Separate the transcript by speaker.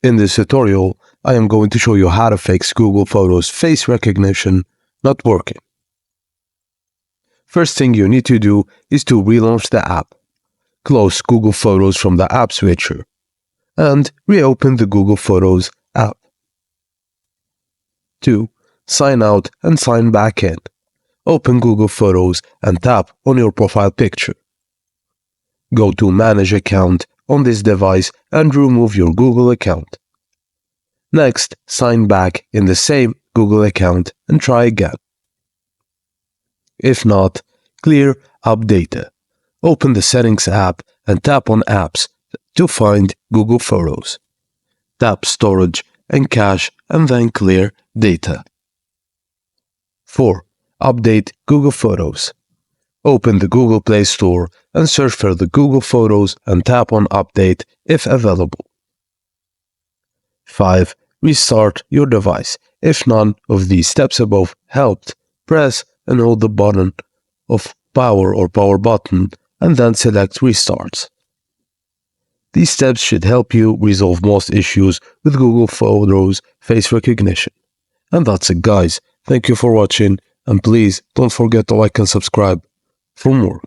Speaker 1: In this tutorial, I am going to show you how to fix Google Photos face recognition not working. First thing you need to do is to relaunch the app. Close Google Photos from the app switcher and reopen the Google Photos app. 2. Sign out and sign back in. Open Google Photos and tap on your profile picture. Go to Manage Account on this device and remove your Google account. Next, sign back in the same Google account and try again. If not, clear App Data. Open the Settings app and tap on Apps to find Google Photos. Tap Storage and Cache and then clear Data. 4. Update Google Photos. Open the Google Play Store and search for the Google Photos and tap on Update if available. 5. Restart your device. If none of these steps above helped, press and hold the button of Power or Power button and then select Restarts. These steps should help you resolve most issues with Google Photos face recognition. And that's it, guys. Thank you for watching, and please don't forget to like and subscribe for more.